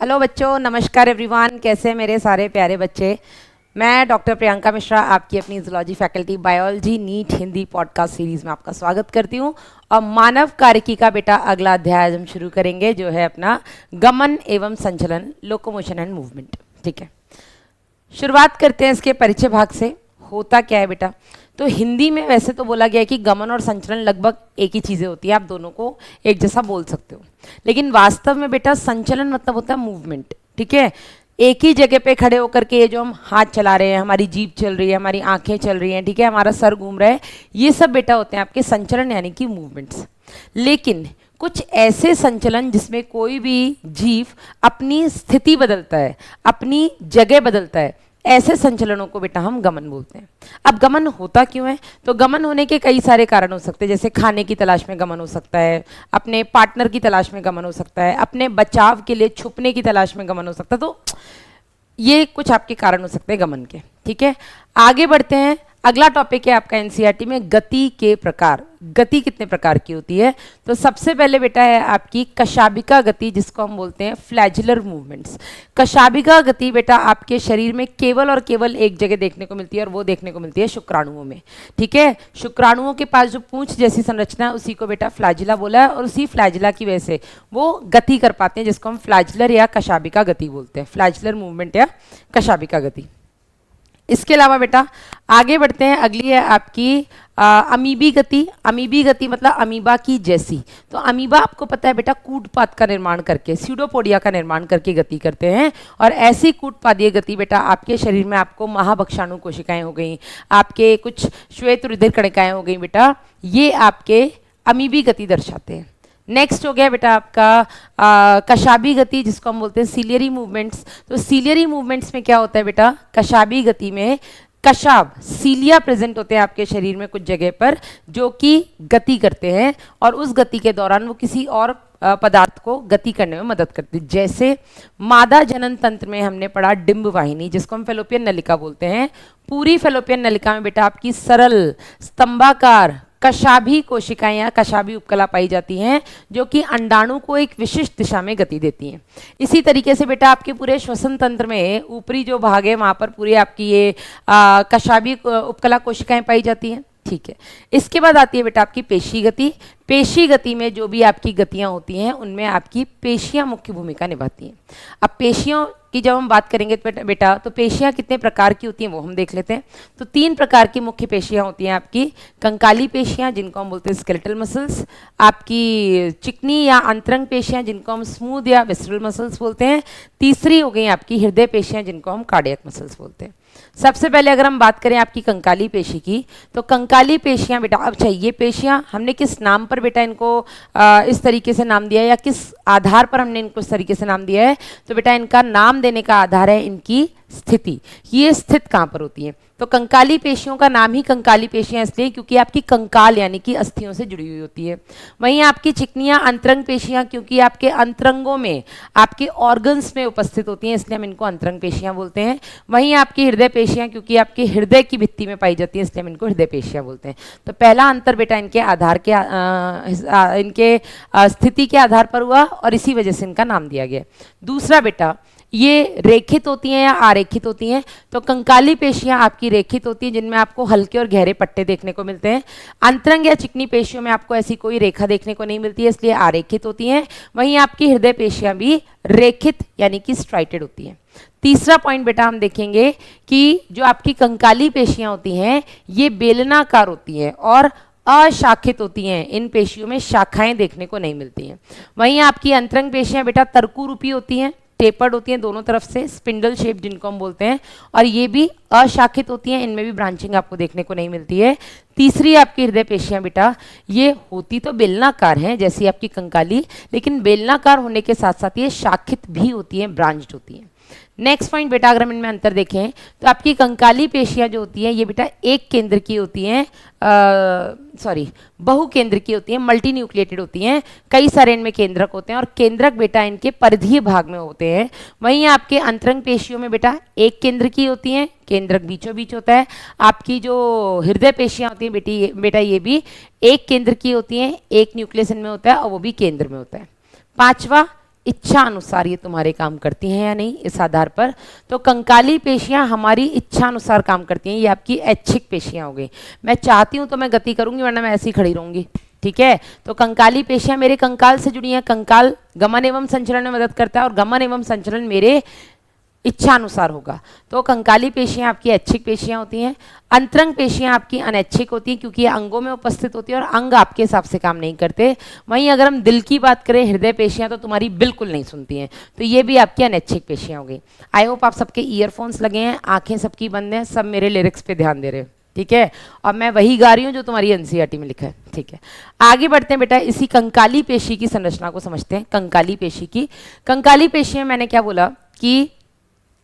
Hello बच्चों, नमस्कार everyone. कैसे हैं मेरे सारे प्यारे बच्चे। मैं डॉक्टर प्रियंका मिश्रा आपकी अपनी zoology faculty biology NEET Hindi podcast series में आपका स्वागत करती हूं। और मानव कार्यकी का बेटा अगला अध्याय आज हम शुरू करेंगे, जो है अपना गमन एवं संचलन, लोकोमोशन एंड मूवमेंट। ठीक है, शुरुआत करते हैं इसके परिचय भाग से। होता क्या है बेटा, तो हिंदी में वैसे तो बोला गया है कि गमन और संचलन लगभग एक ही चीज़ें होती है, आप दोनों को एक जैसा बोल सकते हो। लेकिन वास्तव में बेटा संचलन मतलब होता है मूवमेंट। ठीक है, एक ही जगह पे खड़े होकर के ये जो हम हाथ चला रहे हैं, हमारी जीभ चल रही है, हमारी आंखें चल रही हैं, ठीक है, हमारा सर घूम रहा है, ये सब बेटा होते हैं आपके संचलन यानी कि मूवमेंट्स। लेकिन कुछ ऐसे संचलन जिसमें कोई भी जीव अपनी स्थिति बदलता है, अपनी जगह बदलता है, ऐसे संचलनों को बेटा हम गमन बोलते हैं। अब गमन होता क्यों है, तो गमन होने के कई सारे कारण हो सकते हैं। जैसे खाने की तलाश में गमन हो सकता है, अपने पार्टनर की तलाश में गमन हो सकता है, अपने बचाव के लिए छुपने की तलाश में गमन हो सकता है। तो ये कुछ आपके कारण हो सकते हैं गमन के। ठीक है, आगे बढ़ते हैं। अगला टॉपिक है आपका एनसीईआरटी में गति के प्रकार। गति कितने प्रकार की होती है, तो सबसे पहले बेटा है आपकी कशाबिका गति, जिसको हम बोलते हैं फ्लैजुलर मूवमेंट्स। कशाबिका गति बेटा आपके शरीर में केवल और केवल एक जगह देखने को मिलती है, और वो देखने को मिलती है शुक्राणुओं में। ठीक है, शुक्राणुओं के पास जो पूंछ जैसी संरचना है उसी को बेटा फ्लैजुला बोला है, और उसी फ्लैजुला की वजह से वो गति कर पाते हैं, जिसको हम फ्लैजुलर या कशाबिका गति बोलते हैं, फ्लैजुलर मूवमेंट या कशाबिका गति। इसके अलावा बेटा आगे बढ़ते हैं। अगली है आपकी अमीबी गति। अमीबी गति मतलब अमीबा की जैसी। तो अमीबा आपको पता है बेटा कूटपाद का निर्माण करके, स्यूडोपोडिया का निर्माण करके गति करते हैं, और ऐसी कूटपादीय गति बेटा आपके शरीर में आपको महाभक्षाणु कोशिकाएं हो गई, आपके कुछ श्वेत रुधिर कणिकाएं हो गई बेटा, ये आपके अमीबी गति दर्शाते हैं। नेक्स्ट हो गया बेटा आपका कशाबी गति, जिसको हम बोलते हैं सीलियरी मूवमेंट्स। तो सीलियरी मूवमेंट्स में क्या होता है बेटा, कशाबी गति में कशाब सीलिया प्रेजेंट होते हैं आपके शरीर में कुछ जगह पर, जो कि गति करते हैं, और उस गति के दौरान वो किसी और पदार्थ को गति करने में मदद करती है। जैसे मादा जनन तंत्र में हमने पढ़ा डिंब वाहिनी, जिसको हम फेलोपियन नलिका बोलते हैं। पूरी फेलोपियन नलिका में बेटा आपकी सरल स्तंभाकार कशाभी कोशिकाएं या कशाभी उपकला पाई जाती हैं, जो कि अंडाणु को एक विशिष्ट दिशा में गति देती हैं। इसी तरीके से बेटा आपके पूरे श्वसन तंत्र में ऊपरी जो भाग है वहां पर पूरी आपकी ये कशाभी उपकला कोशिकाएं पाई जाती हैं। ठीक है, इसके बाद आती है बेटा आपकी पेशी गति। पेशी गति में जो भी आपकी गतियां होती हैं उनमें आपकी पेशियां मुख्य भूमिका निभाती हैं। अब पेशियों की जब हम बात करेंगे तो बेटा तो पेशियां कितने प्रकार की होती हैं वो हम देख लेते हैं। तो 3 प्रकार की मुख्य पेशियां होती हैं आपकी। कंकाली पेशियां, जिनको हम बोलते हैं स्केलेटल मसल्स, आपकी चिकनी या अंतरंग पेशियां, जिनको हम स्मूथ या विसरल मसल्स बोलते हैं। तीसरी हो गई आपकी हृदय पेशियां, जिनको हम कार्डियक मसल्स बोलते हैं। सबसे पहले अगर हम बात करें आपकी कंकाली पेशी की, तो कंकाली पेशियां बेटा, अच्छा ये पेशियां हमने किस नाम पर बेटा इनको इस तरीके से नाम दिया है, या किस आधार पर हमने इनको इस तरीके से नाम दिया है, तो बेटा इनका नाम देने का आधार है इनकी स्थिति। ये स्थित कहाँ पर होती है, तो कंकाली पेशियों का नाम ही कंकाली पेशियां इसलिए क्योंकि आपकी कंकाल यानी कि अस्थियों से जुड़ी हुई होती है। वहीं आपकी चिकनियां अंतरंग पेशियां, क्योंकि आपके अंतरंगों में आपके ऑर्गन्स में उपस्थित होती हैं, इसलिए हम इनको अंतरंग पेशियां बोलते हैं। वहीं आपकी हृदय पेशियां, क्योंकि आपके हृदय की भित्ति में पाई जाती है, इसलिए हम इनको हृदय पेशियां बोलते हैं। तो पहला अंतर बेटा इनके आधार के इनके स्थिति के आधार पर हुआ, और इसी वजह से इनका नाम दिया गया। दूसरा बेटा ये रेखित होती हैं या आरेखित होती हैं, तो कंकाली पेशियां आपकी रेखित होती हैं, जिनमें आपको हल्के और गहरे पट्टे देखने को मिलते हैं। अंतरंग या चिकनी पेशियों में आपको ऐसी कोई रेखा देखने को नहीं मिलती है, इसलिए आरेखित होती हैं। वहीं आपकी हृदय पेशियां भी रेखित यानी कि स्ट्राइटेड होती हैं। तीसरा पॉइंट बेटा हम देखेंगे कि जो आपकी कंकाली पेशियां होती हैं ये बेलनाकार होती हैं और अशाखित होती हैं। इन पेशियों में शाखाएं देखने को नहीं मिलती हैं। वहीं आपकी अंतरंग पेशियां बेटा तरकू रूपी होती हैं, टेपर्ड होती हैं दोनों तरफ से, स्पिंडल शेप जिनको हम बोलते हैं, और ये भी अशाखित होती हैं, इनमें भी ब्रांचिंग आपको देखने को नहीं मिलती है। तीसरी आपकी हृदय पेशियां बेटा ये होती तो बेलनाकार हैं जैसी आपकी कंकाली, लेकिन बेलनाकार होने के साथ साथ ये शाखित भी होती हैं, ब्रांच्ड होती हैं। नेक्स्ट पॉइंट बेटा अगर हम इनमें अंतर देखें तो आपकी कंकाली पेशियां जो होती हैं ये बेटा एक केंद्र की होती हैं, बहु केंद्र की होती हैं, मल्टी न्यूक्लिएटेड होती हैं। कई सारे इनमें केंद्रक होते हैं, और केंद्रक बेटा इनके परिधीय भाग में होते हैं। वहीं आपके अंतरंग पेशियों में बेटा एक केंद्र की होती हैं, केंद्रक बीचों बीच होता है। आपकी जो हृदय पेशियां होती हैं बेटा ये भी एक केंद्र की होती हैं, एक न्यूक्लियस इनमें होता है, और वो भी केंद्र में होता है। पांचवा इच्छा अनुसार ये तुम्हारे काम करती हैं या नहीं, इस आधार पर। तो कंकाली पेशियां हमारी इच्छा अनुसार काम करती हैं, ये आपकी ऐच्छिक पेशियां हो गई। मैं चाहती हूं तो मैं गति करूंगी, वरना मैं ऐसे ही खड़ी रहूंगी, ठीक है। तो कंकाली पेशियां मेरे कंकाल से जुड़ी हैं, कंकाल गमन एवं संचरण में मदद करता है और गमन एवं संचरण मेरे इच्छा अनुसार होगा। तो कंकाली पेशियां आपकी ऐच्छिक पेशियां होती हैं। अंतरंग पेशियां आपकी अनैच्छिक होती हैं, क्योंकि ये अंगों में उपस्थित होती है और अंग आपके हिसाब से काम नहीं करते। वहीं अगर हम दिल की बात करें, हृदय पेशियां तो तुम्हारी बिल्कुल नहीं सुनती हैं, तो ये भी आपकी अनैच्छिक पेशियां हो गई। आई होप आप सबके ईयरफोन्स लगे हैं, आंखें सबकी बंद हैं, सब मेरे लिरिक्स पे ध्यान दे रहे हैं, ठीक है। और मैं वही गा रही हूँ जो तुम्हारी एनसीईआरटी में लिखा है, ठीक है। आगे बढ़ते हैं बेटा, इसी कंकाली पेशी की संरचना को समझते हैं। कंकाली पेशी की, कंकाली पेशियां मैंने क्या बोला कि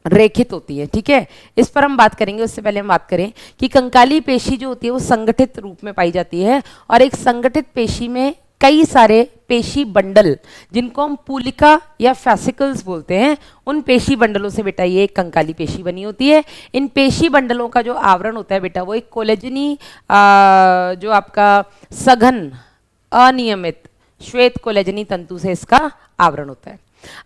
रेखित होती है, ठीक है। इस पर हम बात करेंगे, उससे पहले हम बात करें कि कंकाली पेशी जो होती है वो संगठित रूप में पाई जाती है, और एक संगठित पेशी में कई सारे पेशी बंडल, जिनको हम पूलिका या फैसिकल्स बोलते हैं, उन पेशी बंडलों से बेटा ये एक कंकाली पेशी बनी होती है। इन पेशी बंडलों का जो आवरण होता है बेटा, वो एक कोलेजनी जो आपका सघन अनियमित श्वेत कोलेजनी तंतु से इसका आवरण होता है।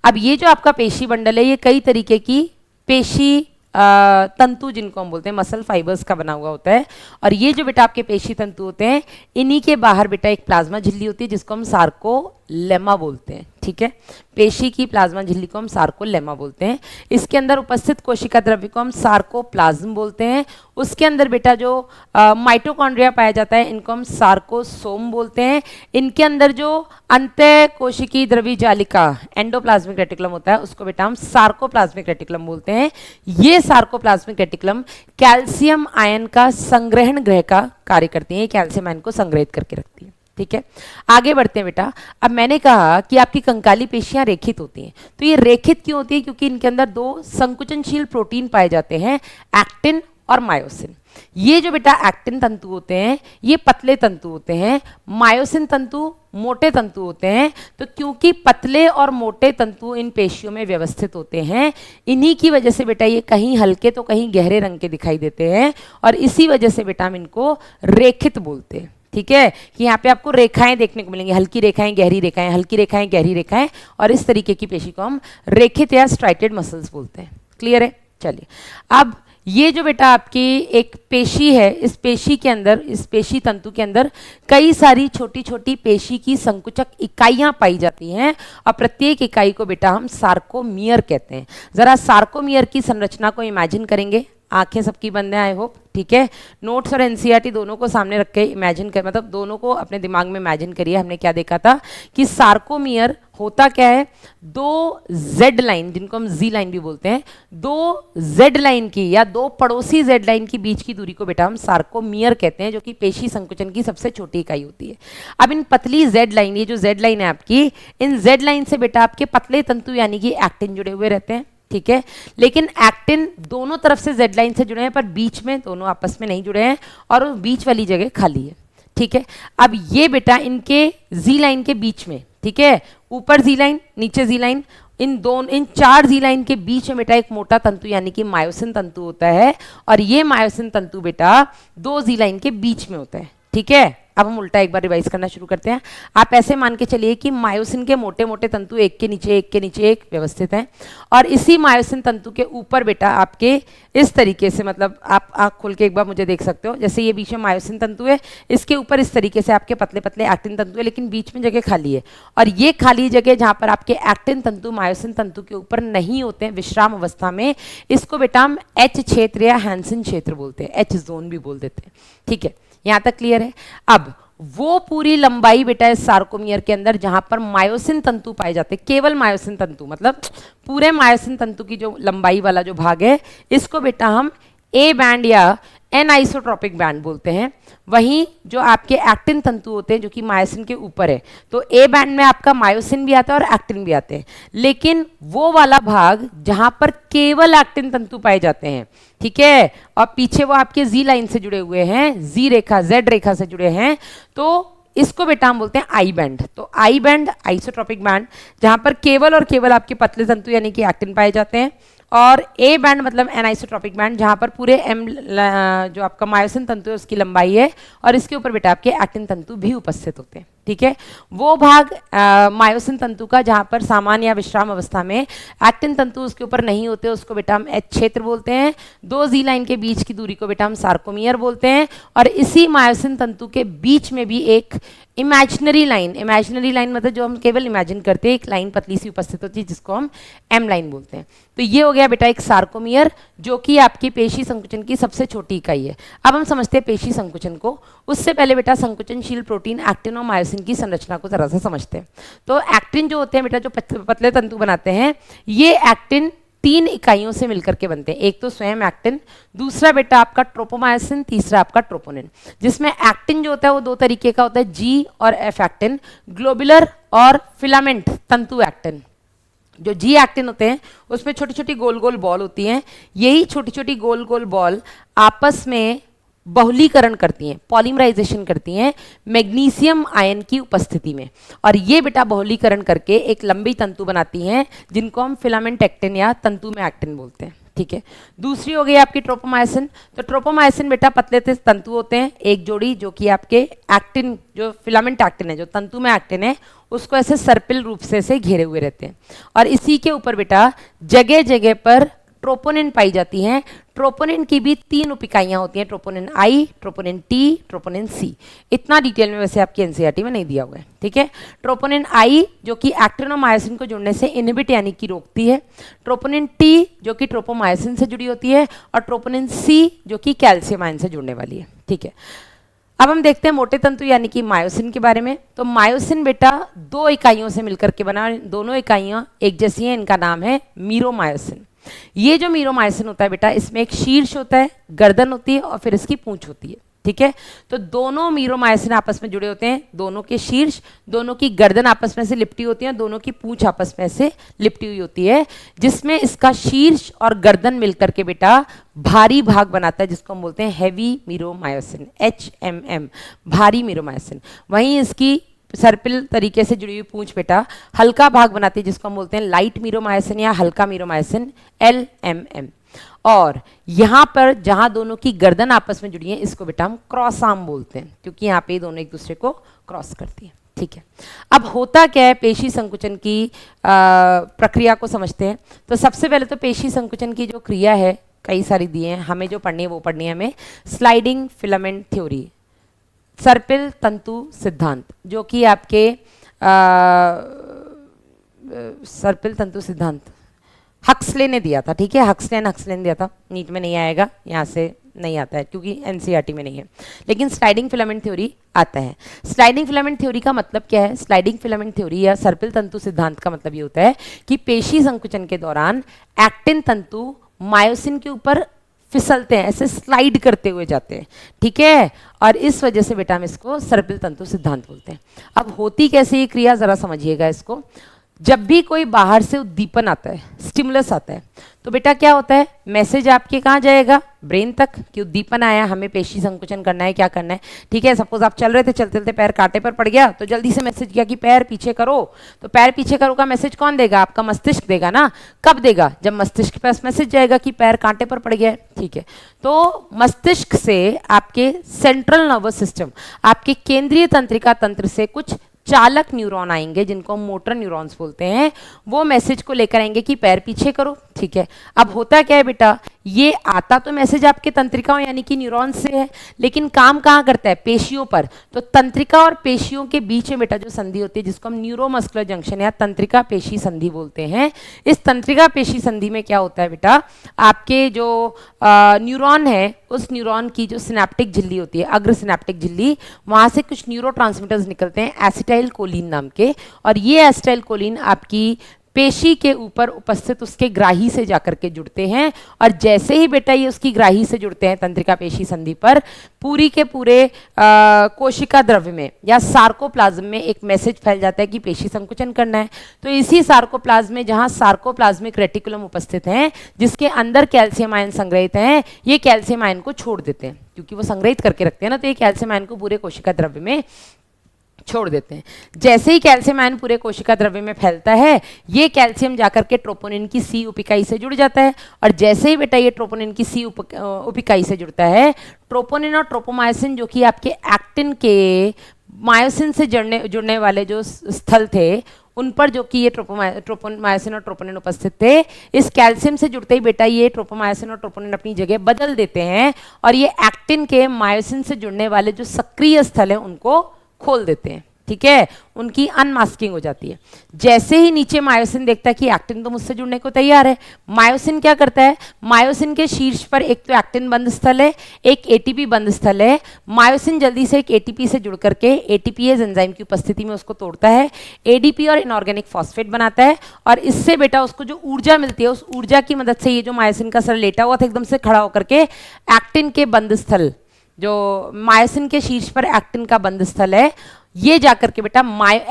अब ये जो आपका पेशी बंडल है, ये कई तरीके की पेशी तंतु, जिनको हम बोलते हैं मसल फाइबर्स का बना हुआ होता है। और ये जो बेटा आपके पेशी तंतु होते हैं, इन्हीं के बाहर बेटा एक प्लाज्मा झिल्ली होती है, जिसको हम सार्कोलेमा बोलते हैं, ठीक है। पेशी की प्लाज्मा झिल्ली को हम सार्कोलेमा बोलते हैं। इसके अंदर उपस्थित कोशिका द्रव्य को हम सार्कोप्लाज्म बोलते हैं। उसके अंदर बेटा जो माइटोकॉन्ड्रिया पाया जाता है, इनको हम सार्कोसोम बोलते हैं। इनके अंदर जो अंतः कोशिकीय द्रव्य जालिका एंडोप्लाज्मिक रेटिकुलम होता है, उसको बेटा हम सार्कोप्लाज्मिक रेटिकुलम बोलते हैं। ये सार्कोप्लाज्मिक रेटिकुलम कैल्शियम आयन का संग्रहण गृह का कार्य करती है, कैल्शियम आयन को संग्रहित करके रखती है, ठीक है। आगे बढ़ते हैं बेटा। अब मैंने कहा कि आपकी कंकाली पेशियां रेखित होती हैं, तो ये रेखित क्यों होती है? क्योंकि इनके अंदर दो संकुचनशील प्रोटीन पाए जाते हैं, एक्टिन और मायोसिन। ये जो बेटा एक्टिन तंतु होते हैं, ये पतले तंतु होते हैं, मायोसिन तंतु मोटे तंतु होते हैं। तो क्योंकि पतले और मोटे तंतु इन पेशियों में व्यवस्थित होते हैं, इन्हीं की वजह से बेटा ये कहीं हल्के तो कहीं गहरे रंग के दिखाई देते हैं, और इसी वजह से बेटा हम इनको रेखित बोलते हैं, ठीक है। कि यहाँ पे आपको रेखाएं देखने को मिलेंगी, हल्की रेखाएं, गहरी रेखाएं, हल्की रेखाएं, गहरी रेखाएं, और इस तरीके की पेशी को हम रेखित या स्ट्राइटेड मसल्स बोलते हैं। क्लियर है? चलिए, अब ये जो बेटा आपकी एक पेशी है, इस पेशी के अंदर, इस पेशी तंतु के अंदर कई सारी छोटी छोटी पेशी की संकुचक इकाइयां पाई जाती हैं, और प्रत्येक इकाई को बेटा हम सार्कोमियर कहते हैं। जरा सार्कोमियर की संरचना को इमेजिन करेंगे, आंखें सबकी बंद हैं, आई होप, ठीक है। नोट्स और एनसीईआरटी दोनों को सामने रख के इमेजिन कर, मतलब दोनों को अपने दिमाग में इमेजिन करिए। हमने क्या देखा था कि सार्कोमियर होता क्या है, दो जेड लाइन, जिनको हम जी लाइन भी बोलते हैं, दो जेड लाइन की या दो पड़ोसी जेड लाइन की बीच की दूरी को बेटा हम सार्कोमियर कहते हैं, जो कि पेशी संकुचन की सबसे छोटी इकाई होती है। अब इन पतली जेड लाइन, ये जो जेड लाइन है आपकी, इन जेड लाइन से बेटा आपके पतले तंतु यानी कि एक्टिन जुड़े हुए रहते हैं, ठीक है। लेकिन एक्टिन दोनों तरफ से जेड लाइन से जुड़े हैं, पर बीच में दोनों आपस में नहीं जुड़े हैं, और उस बीच वाली जगह खाली है, ठीक है। अब ये बेटा इनके जी लाइन के बीच में, ठीक है, ऊपर जी लाइन, नीचे जी लाइन, इन चार जी लाइन के बीच में बेटा एक मोटा तंतु यानी कि मायोसिन तंतु होता है, और ये मायोसिन तंतु बेटा दो जी लाइन के बीच में होता है, ठीक है। अब हम उल्टा एक बार रिवाइज करना शुरू करते हैं। आप ऐसे मान के चलिए कि मायोसिन के मोटे मोटे तंतु एक के नीचे एक के नीचे एक व्यवस्थित हैं, और इसी मायोसिन तंतु के ऊपर बेटा आपके इस तरीके से, मतलब आप आँख खोल के एक बार मुझे देख सकते हो, जैसे ये बीच में मायोसिन तंतु है, इसके ऊपर इस तरीके से आपके पतले पतले एक्टिन तंतु है, लेकिन बीच में जगह खाली है। और ये खाली जगह जहाँ पर आपके एक्टिन तंतु मायोसिन तंतु के ऊपर नहीं होते हैं विश्राम अवस्था में, इसको बेटा हम एच क्षेत्र या हैंसन क्षेत्र बोलते हैं, एच जोन भी बोल देते हैं, ठीक है। यहाँ तक क्लियर है? अब वो पूरी लंबाई बेटा इस सार्कोमियर के अंदर जहां पर मायोसिन तंतु पाए जाते हैं, केवल मायोसिन तंतु, मतलब पूरे मायोसिन तंतु की जो लंबाई वाला जो भाग है, इसको बेटा हम ए बैंड या एनआइसोट्रॉपिक बैंड बोलते हैं। वहीं जो आपके एक्टिन तंतु होते हैं जो कि मायोसिन के ऊपर है, तो ए बैंड में आपका मायोसिन भी आता है और एक्टिन भी आते हैं, लेकिन वो वाला भाग जहां पर केवल एक्टिन तंतु पाए जाते हैं, ठीक है, और पीछे वो आपके जी लाइन से जुड़े हुए हैं, जी रेखा, जेड रेखा से जुड़े हैं, तो इसको बेटा हम बोलते हैं आई बैंड। तो आई बैंड, आइसोट्रॉपिक बैंड, जहां पर केवल और केवल आपके पतले तंतु यानी कि एक्टिन पाए जाते हैं, और ए बैंड मतलब एनाइसोट्रॉपिक बैंड, जहाँ पर पूरे एम जो आपका मायोसिन तंतु है उसकी लंबाई है, और इसके ऊपर बेटा आपके एक्टिन तंतु भी उपस्थित होते हैं। ठीक है, वो भाग मायोसिन तंतु का जहाँ पर सामान्य या विश्राम अवस्था में एक्टिन तंतु उसके ऊपर नहीं होते, उसको बेटा हम एच क्षेत्र बोलते हैं। दो जी लाइन के बीच की दूरी को बेटा हम सार्कोमियर बोलते हैं। और इसी मायोसिन तंतु के बीच में भी एक इमेजिनरी लाइन मतलब जो हम केवल इमेजिन करते हैं, एक लाइन पतली सी उपस्थित होती है जिसको हम एम लाइन बोलते हैं। तो ये हो गया बेटा एक सार्कोमियर, जो कि आपकी पेशी संकुचन की सबसे छोटी इकाई है। अब हम समझते हैं पेशी संकुचन को। उससे पहले बेटा संकुचनशील प्रोटीन एक्टिन और मायोसिन की संरचना को जरा सा समझते हैं। तो एक्टिन जो होते हैं बेटा, जो पतले तंतु बनाते हैं, ये एक्टिन 3 इकाइयों से मिलकर के बनते हैं। एक तो स्वयं एक्टिन, दूसरा बेटा आपका ट्रोपोमायोसिन, तीसरा आपका ट्रोपोनिन। जिसमें एक्टिन जो होता है वो 2 तरीके का होता है, जी और एफ एक्टिन, ग्लोबुलर और फिलामेंट तंतु एक्टिन। जो जी एक्टिन होते हैं उसमें छोटी छोटी गोल गोल बॉल होती हैं। यही छोटी छोटी गोल गोल बॉल आपस में बहुलीकरण करती हैं, पॉलीमराइजेशन करती हैं मैग्नीशियम आयन की उपस्थिति में, और ये बेटा बहुलीकरण करके एक लंबी तंतु बनाती हैं जिनको हम फिलामेंट एक्टिन या तंतु में एक्टिन बोलते हैं। ठीक है, दूसरी हो गई आपकी ट्रोपोमायोसिन। तो ट्रोपोमायोसिन बेटा पतले से तंतु होते हैं, एक जोड़ी, जो कि आपके एक्टिन, जो फिलामेंट एक्टिन है, जो तंतु में एक्टिन है, उसको ऐसे सर्पिल रूप से ऐसे घेरे हुए रहते हैं। और इसी के ऊपर बेटा जगह जगह पर ट्रोपोनिन पाई जाती हैं। ट्रोपोनिन की भी 3 उप इकाइयां होती हैं, troponin I, troponin T, troponin C. इतना डिटेल में वैसे आपकी एनसीईआरटी में नहीं दिया हुआ है। ठीक है, ट्रोपोनिन आई जो कि एक्टिन और मायोसिन को जुड़ने से इनहिबिट यानी कि रोकती है, ट्रोपोनिन टी जो कि ट्रोपोमायोसिन से जुड़ी होती है, और ट्रोपोनिन सी जो कि कैल्शियम आयन से जुड़ने वाली है। ठीक है, अब हम देखते हैं मोटे तंतु यानी कि मायोसिन के बारे में। तो मायोसिन बेटा 2 इकाइयों से मिलकर के बना, दोनों इकाइयां एक जैसी हैं, इनका नाम है मीरोमायोसिन। ये जो मीरोमायोसिन होता है बेटा, इसमें एक शीर्ष होता है, गर्दन होती है और फिर इसकी पूंछ होती है। ठीक है, तो दोनों मीरोमायोसिन आपस में जुड़े होते हैं, दोनों के शीर्ष, दोनों की गर्दन आपस में से लिपटी होती है, दोनों की पूंछ आपस में से लिपटी हुई होती है, जिसमें इसका शीर्ष और गर्दन मिलकर के बेटा भारी भाग बनाता है, जिसको हम बोलते हैं हैवी मीरोमायोसिन, HMM, भारी मीरोमायोसिन। वहीं इसकी सर्पिल तरीके से जुड़ी हुई पूंछ बेटा हल्का भाग बनाती है, जिसको हम बोलते हैं लाइट मीरोमायोसिन या हल्का मीरोमायोसिन, LMM। और यहाँ पर जहाँ दोनों की गर्दन आपस में जुड़ी है, इसको बेटा हम क्रॉस आर्म बोलते हैं, क्योंकि यहाँ पे दोनों एक दूसरे को क्रॉस करती है। ठीक है, अब होता क्या है, पेशी संकुचन की प्रक्रिया को समझते हैं। तो सबसे पहले तो पेशी संकुचन की जो क्रिया है, कई सारी दी हैं, हमें जो पढ़नी है वो पढ़नी है हमें स्लाइडिंग फिलामेंट थ्योरी, सर्पिल तंतु सिद्धांत, जो कि आपके सर्पिल तंतु सिद्धांत हक्सले ने दिया था। ठीक है, हक्सले ने दिया था, नीट में नहीं आएगा, यहाँ से नहीं आता है क्योंकि एनसीईआरटी में नहीं है, लेकिन स्लाइडिंग फिलामेंट थ्योरी आता है। स्लाइडिंग फिलामेंट थ्योरी का मतलब क्या है? स्लाइडिंग फिलामेंट थ्योरी या सर्पिल तंतु सिद्धांत का मतलब ये होता है कि पेशी संकुचन के दौरान एक्टिन तंतु मायोसिन के ऊपर फिसलते हैं, ऐसे स्लाइड करते हुए जाते हैं। ठीक है, और इस वजह से बेटा हम इसको सर्पिल तंतु सिद्धांत बोलते हैं। अब होती कैसे ये क्रिया, जरा समझिएगा इसको। जब भी कोई बाहर से उद्दीपन आता है, स्टिमुलस आता है, तो बेटा क्या होता है, मैसेज आपके कहाँ जाएगा, ब्रेन तक, कि उद्दीपन आया, हमें पेशी संकुचन करना है, क्या करना है। ठीक है, सपोज आप चल रहे थे, चलते चलते पैर कांटे पर पड़ गया, तो जल्दी से मैसेज किया कि पैर पीछे करो। तो पैर पीछे करो का मैसेज कौन देगा? आपका मस्तिष्क देगा ना। कब देगा? जब मस्तिष्क के पास मैसेज जाएगा कि पैर कांटे पर पड़ गया है। ठीक है, तो मस्तिष्क से आपके सेंट्रल नर्वस सिस्टम, आपके केंद्रीय तंत्रिका तंत्र से कुछ चालक न्यूरॉन आएंगे, जिनको हम मोटर न्यूरॉन्स बोलते हैं। वो मैसेज को लेकर आएंगे कि पैर पीछे करो। ठीक है, अब होता क्या है बेटा, ये आता तो मैसेज आपके तंत्रिकाओं यानी कि न्यूरॉन्स से है, लेकिन काम कहाँ करता है? पेशियों पर। तो तंत्रिका और पेशियों के बीच में बेटा जो संधि होती है, जिसको हम न्यूरोमस्कुलर जंक्शन या तंत्रिका पेशी संधि बोलते हैं, इस तंत्रिका पेशी संधि में क्या होता है बेटा, आपके जो न्यूरॉन है, उस न्यूरॉन की जो सिनेप्टिक झिल्ली होती है, अग्र सिनेप्टिक झिल्ली, वहां से कुछ न्यूरोट्रांसमीटर्स निकलते हैं एसिटाइल कोलिन नाम के, और ये एसिटाइल कोलिन आपकी पेशी के ऊपर उपस्थित उसके ग्राही से जाकर के जुड़ते हैं। और जैसे ही बेटा ये उसकी ग्राही से जुड़ते हैं तंत्रिका पेशी संधि पर, पूरी के पूरे कोशिका द्रव्य में या सार्कोप्लाज्म में एक मैसेज फैल जाता है कि पेशी संकुचन करना है। तो इसी सार्कोप्लाज्म में, जहां सार्कोप्लाज्मिक रेटिकुलम उपस्थित हैं, जिसके अंदर कैल्शियम आयन संग्रहित हैं, ये कैल्शियम आयन को छोड़ देते हैं, क्योंकि वो संग्रहित करके रखते हैं ना, तो ये कैल्शियम आयन को पूरे कोशिका द्रव्य में छोड़ देते हैं। जैसे ही कैल्शियम आयन पूरे कोशिका द्रव्य में फैलता है, ये कैल्शियम जाकर के ट्रोपोनिन की सी उपिकाई से जुड़ जाता है, और जैसे ही बेटा ये ट्रोपोनिन की सी उपिकाई से जुड़ता है, ट्रोपोनिन और ट्रोपोमायोसिन जो कि आपके एक्टिन के मायोसिन से जुड़ने वाले जो स्थल थे, उन पर जो कि ये ट्रोपोमायोसिन और ट्रोपोनिन उपस्थित थे, इस कैल्शियम से जुड़ते ही बेटा ये ट्रोपोमायोसिन और ट्रोपोनिन अपनी जगह बदल देते हैं, और ये एक्टिन के मायोसिन से जुड़ने वाले जो सक्रिय स्थल हैं उनको खोल देते हैं। ठीक है, उनकी अनमास्किंग हो जाती है। जैसे ही नीचे मायोसिन देखता है कि एक्टिन तो मुझसे जुड़ने को तैयार है, मायोसिन क्या करता है, मायोसिन के शीर्ष पर एक तो एक्टिन बंध स्थल है, एक एटीपी बंध स्थल है। मायोसिन जल्दी से एक एटीपी से जुड़ करके एटीपीएज एंजाइम की उपस्थिति में उसको तोड़ता है, एडीपी और इनऑर्गेनिक फॉस्फेट बनाता है, और इससे बेटा उसको जो ऊर्जा मिलती है, उस ऊर्जा की मदद से ये जो मायोसिन का सर लेटा हुआ था एकदम से खड़ा होकर के एक्टिन के बंध स्थल, जो मायोसिन के शीर्ष पर एक्टिन का बंध स्थल है, ये जाकर के बेटा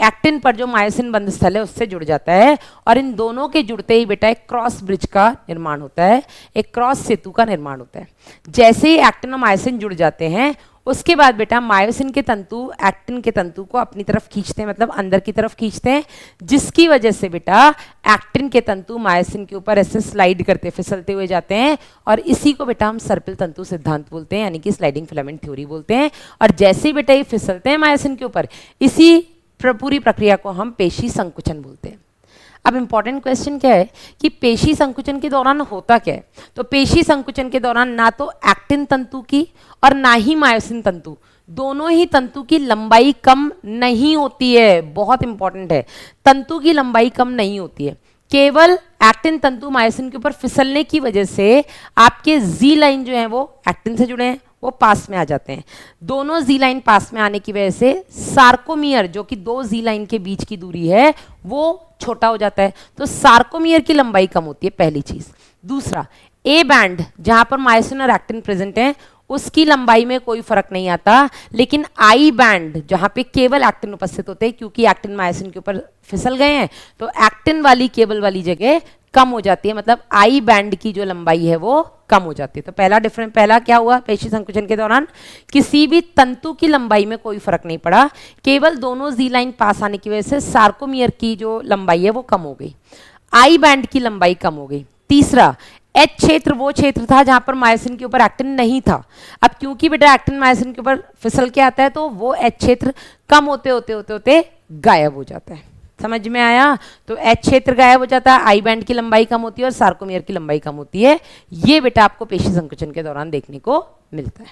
एक्टिन पर जो मायोसिन बंध स्थल है उससे जुड़ जाता है, और इन दोनों के जुड़ते ही बेटा एक क्रॉस ब्रिज का निर्माण होता है, एक क्रॉस सेतु का निर्माण होता है। जैसे ही एक्टिन और मायोसिन जुड़ जाते हैं, उसके बाद बेटा मायोसिन के तंतु एक्टिन के तंतु को अपनी तरफ खींचते हैं, मतलब अंदर की तरफ खींचते हैं, जिसकी वजह से बेटा एक्टिन के तंतु मायोसिन के ऊपर ऐसे स्लाइड करते फिसलते हुए जाते हैं, और इसी को बेटा हम सर्पिल तंतु सिद्धांत बोलते हैं, यानी कि स्लाइडिंग फिलामेंट थ्योरी बोलते हैं। और जैसे ही बेटा ये फिसलते हैं मायोसिन के ऊपर, इसी पूरी प्रक्रिया को हम पेशी संकुचन बोलते हैं। अब इंपॉर्टेंट क्वेश्चन क्या है कि पेशी संकुचन के दौरान होता क्या है, तो पेशी संकुचन के दौरान ना तो एक्टिन तंतु की और ना ही मायोसिन तंतु, दोनों ही तंतु की लंबाई कम नहीं होती है। बहुत इंपॉर्टेंट है, तंतु की लंबाई कम नहीं होती है, केवल एक्टिन तंतु मायोसिन के ऊपर फिसलने की वजह से आपके जी लाइन जो है वो एक्टिन से जुड़े हैं, वो पास में आ जाते हैं। दोनों जी लाइन पास में आने की वजह से सार्कोमियर, जो कि दो जी लाइन के बीच की दूरी है, वो छोटा हो जाता है, तो सार्कोमियर की लंबाई कम होती है, पहली चीज। दूसरा, ए बैंड जहां पर मायोसिन और एक्टिन प्रेजेंट है, उसकी लंबाई में कोई फर्क नहीं आता, लेकिन आई बैंड जहां पे केवल एक्टिन उपस्थित होते हैं, क्योंकि एक्टिन मायोसिन के ऊपर फिसल गए हैं, तो एक्टिन वाली केबल वाली जगह कम हो जाती है, मतलब आई बैंड की जो लंबाई है वो कम हो जाती है। तो पहला क्या हुआ पेशी संकुचन के दौरान, किसी भी तंतु की लंबाई में कोई फर्क नहीं पड़ा, केवल दोनों जी लाइन पास आने की वजह से सार्कोमियर की जो लंबाई है वो कम हो गई, आई बैंड की लंबाई कम हो गई। तीसरा, एच क्षेत्र वो क्षेत्र था जहां पर मायोसिन के ऊपर एक्टिन नहीं था। अब क्योंकि बेटा एक्टिन मायोसिन के ऊपर फिसल के आता है, तो वो एच क्षेत्र कम होते होते होते होते गायब हो जाता है। समझ में आया? तो एच क्षेत्र गायब हो जाता है, आई बैंड की लंबाई कम होती है और सार्कोमियर की लंबाई कम होती है। ये बेटा आपको पेशी संकुचन के दौरान देखने को मिलता है।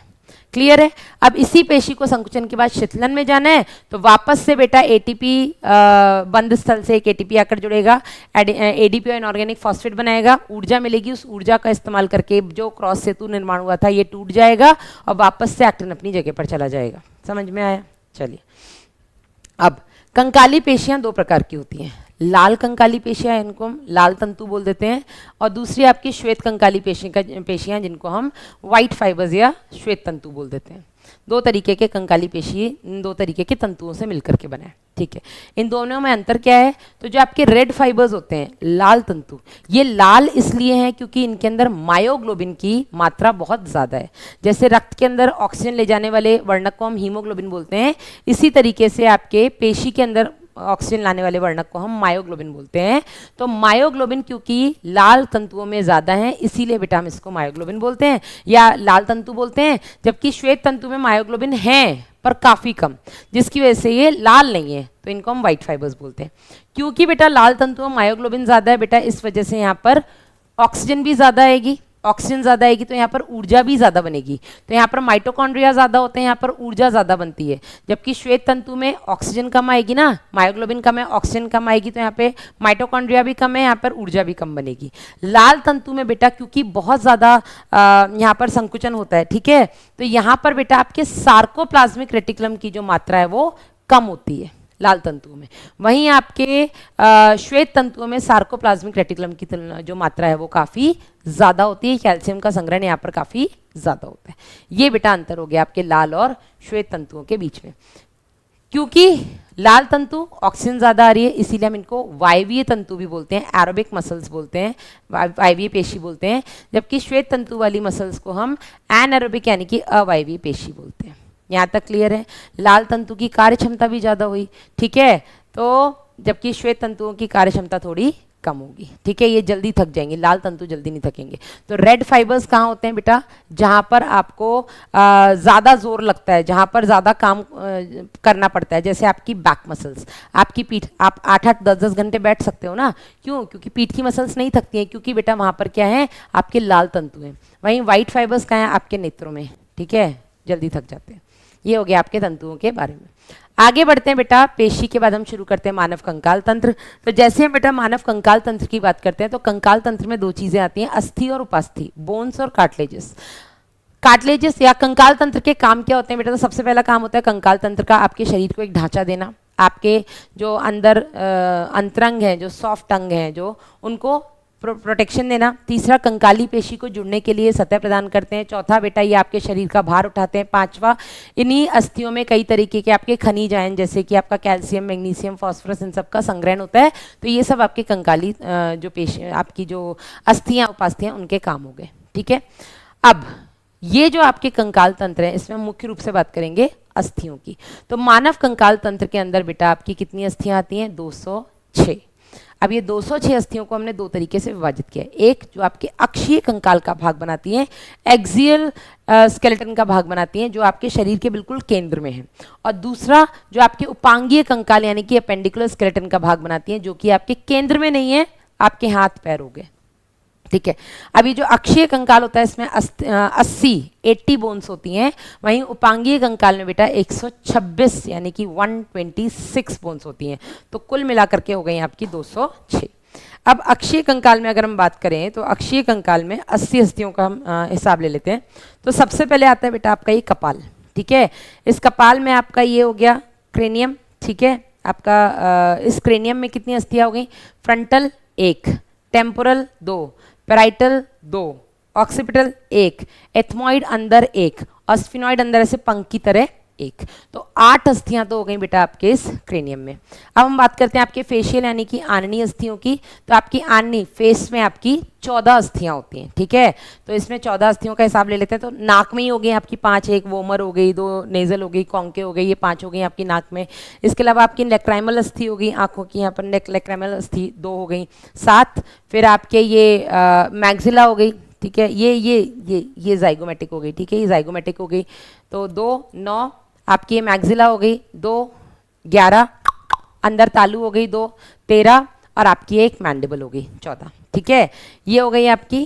क्लियर है? अब इसी पेशी को संकुचन के बाद शीतलन में जाना है, तो वापस से बेटा एटीपी बंध स्थल से एक एटीपी आकर जुड़ेगा, एडीपी और इनऑर्गेनिक फॉस्फेट बनाएगा, ऊर्जा मिलेगी, उस ऊर्जा का इस्तेमाल करके जो क्रॉस सेतु निर्माण हुआ था ये टूट जाएगा और वापस से एक्टिन अपनी जगह पर चला जाएगा। समझ में आया? चलिए, अब कंकाली पेशियां दो प्रकार की होती हैं, लाल कंकाली पेशियां, इनको हम लाल तंतु बोल देते हैं, और दूसरी आपकी श्वेत कंकाली पेशियां जिनको हम व्हाइट फाइबर्स या श्वेत तंतु बोल देते हैं। दो तरीके के कंकाली पेशी इन दो तरीके के तंतुओं से मिलकर के बने। ठीक है, इन दोनों में अंतर क्या है? तो जो आपके रेड फाइबर्स होते हैं, लाल तंतु, ये लाल इसलिए हैं क्योंकि इनके अंदर मायोग्लोबिन की मात्रा बहुत ज़्यादा है। जैसे रक्त के अंदर ऑक्सीजन ले जाने वाले वर्णक को हम हीमोग्लोबिन बोलते हैं, इसी तरीके से आपके पेशी के अंदर ऑक्सीजन लाने वाले वर्णक को हम मायोग्लोबिन बोलते हैं। तो मायोग्लोबिन क्योंकि लाल तंतुओं में ज़्यादा है, इसीलिए बेटा हम इसको मायोग्लोबिन बोलते हैं या लाल तंतु बोलते हैं, जबकि श्वेत तंतु में मायोग्लोबिन है पर काफ़ी कम, जिसकी वजह से ये लाल नहीं है, तो इनको हम व्हाइट फाइबर्स बोलते हैं। क्योंकि बेटा लाल तंतुओं में मायोग्लोबिन ज़्यादा है बेटा, इस वजह से यहाँ पर ऑक्सीजन भी ज़्यादा आएगी, ऑक्सीजन ज़्यादा आएगी तो यहाँ पर ऊर्जा भी ज़्यादा बनेगी, तो यहाँ पर माइटोकॉन्ड्रिया ज़्यादा होते हैं, यहाँ पर ऊर्जा ज़्यादा बनती है। जबकि श्वेत तंतु में ऑक्सीजन कम आएगी ना, मायोग्लोबिन कम है, ऑक्सीजन कम आएगी, तो यहाँ पे माइटोकॉन्ड्रिया भी कम है, यहाँ पर ऊर्जा भी कम बनेगी। लाल तंतु में बेटा क्योंकि बहुत ज़्यादा यहाँ पर संकुचन होता है, ठीक है, तो यहाँ पर बेटा आपके सार्कोप्लाज्मिक रेटिकुलम की जो मात्रा है वो कम होती है लाल तंतुओं में। वहीं आपके श्वेत तंतुओं में सार्कोप्लाज्मिक रेटिकुलम की जो मात्रा है वो काफ़ी ज़्यादा होती है, कैल्शियम का संग्रहण यहाँ पर काफ़ी ज़्यादा होता है। ये बेटा अंतर हो गया आपके लाल और श्वेत तंतुओं के बीच में। क्योंकि लाल तंतु ऑक्सीजन ज़्यादा आ रही है, इसीलिए हम इनको वायवीय तंतु भी बोलते हैं, एरोबिक मसल्स बोलते हैं, वायवीय पेशी बोलते हैं, जबकि श्वेत तंतु वाली मसल्स को हम एनएरोबिक यानी कि अवायवीय पेशी बोलते हैं। यहाँ तक क्लियर है। लाल तंतु की कार्य क्षमता भी ज़्यादा हुई, ठीक है, तो जबकि श्वेत तंतुओं की कार्य क्षमता थोड़ी कम होगी, ठीक है, ये जल्दी थक जाएंगे, लाल तंतु जल्दी नहीं थकेंगे। तो रेड फाइबर्स कहाँ होते हैं बेटा, जहाँ पर आपको ज़्यादा जोर लगता है, जहाँ पर ज़्यादा काम करना पड़ता है, जैसे आपकी बैक मसल्स, आपकी पीठ, आप 8-8 10-10 घंटे बैठ सकते हो ना, क्यों, क्योंकि पीठ की मसल्स नहीं थकती हैं, क्योंकि बेटा वहाँ पर क्या है, आपके लाल तंतु हैं। वहीं व्हाइट फाइबर्स कहाँ हैं, आपके नेत्रों में, ठीक है, जल्दी थक जाते हैं। ये हो गया आपके तंतुओं के बारे में। आगे बढ़ते हैं बेटा, पेशी के बाद हम शुरू करते हैं मानव कंकाल तंत्र। तो जैसे हम बेटा मानव कंकाल तंत्र की बात करते हैं, तो कंकाल तंत्र में दो चीजें आती हैं, अस्थि और उपास्थि, बोन्स और कार्टिलेजेस। कार्टिलेजेस या कंकाल तंत्र के काम क्या होते हैं बेटा, तो सबसे पहला काम होता है कंकाल तंत्र का आपके शरीर को एक ढांचा देना, आपके जो अंदर अंतरंग हैं, जो सॉफ्ट अंग हैं, जो उनको प्रोटेक्शन देना। तीसरा, कंकाली पेशी को जुड़ने के लिए सतह प्रदान करते हैं। चौथा बेटा, ये आपके शरीर का भार उठाते हैं। पांचवा, इन्हीं अस्थियों में कई तरीके के आपके खनिज आयन, जैसे कि आपका कैल्शियम, मैग्नीशियम, फास्फोरस, इन सब का संग्रहण होता है। तो ये सब आपके कंकाली जो पेशी, आपकी जो अस्थियां उपास्थियां, उनके काम हो गए, ठीक है। अब ये जो आपके कंकाल तंत्र है, इसमें मुख्य रूप से बात करेंगे अस्थियों की। तो मानव कंकाल तंत्र के अंदर बेटा आपकी कितनी अस्थियां आती हैं, 206। अब ये 206 अस्थियों को हमने दो तरीके से विभाजित किया है। एक जो आपके अक्षीय कंकाल का भाग बनाती हैं, एक्सियल स्केलेटन का भाग बनाती हैं, जो आपके शरीर के बिल्कुल केंद्र में है, और दूसरा जो आपके उपांगीय कंकाल यानी कि अपेंडिकुलर स्केलेटन का भाग बनाती हैं, जो कि आपके केंद्र में नहीं है, आपके हाथ पैर हो गए, ठीक है। अभी जो अक्षीय कंकाल होता है, इसमें 80 बोन्स होती हैं, वहीं उपांगीय कंकाल में बेटा 126 यानी कि 126 बोन्स होती हैं। तो कुल मिलाकर के हो गई आपकी 206। अब अक्षीय कंकाल में अगर हम बात करें, तो अक्षीय कंकाल में 80 अस्थियों का हम हिसाब ले लेते हैं। तो सबसे पहले आता है बेटा आपका ये कपाल, ठीक है। इस कपाल में आपका ये हो गया क्रेनियम, ठीक है। आपका इस क्रेनियम में कितनी अस्थियां हो गई, frontal 1, temporal 2, parietal 2, occipital 1, ethmoid अंदर 1, और स्फिनॉइड अंदर ऐसे पंख की तरह 1। तो 8 अस्थियां तो हो गई बेटा आपके इस क्रेनियम में। अब हम बात करते हैं आपके फेशियल यानी कि आननी अस्थियों की। तो आपकी आननी फेस में आपकी 14 अस्थियां होती हैं, ठीक है। तो इसमें 14 अस्थियों का हिसाब ले लेते हैं। तो नाक में ही हो गई आपकी 5, एक वोमर हो गई, 2 नेजल हो गई, कॉन्के हो गई, ये 5 हो गई आपकी नाक में। इसके अलावा आपकी लेक्राइमल अस्थि हो गई, आंखों की यहाँ पर लेक्राइमल अस्थि 2 हो गई, 7। फिर आपके ये मैग्जिला हो गई, ठीक है। ये जाइगोमेटिक हो गई, ठीक है, ये जाइगोमेटिक हो गई। तो 2, 9 आपकी ये मैग्जिला हो गई, 2, 11 अंदर तालू हो गई, 2, 13 और आपकी एक मैंडिबल हो गई, 14, ठीक है। ये हो गई आपकी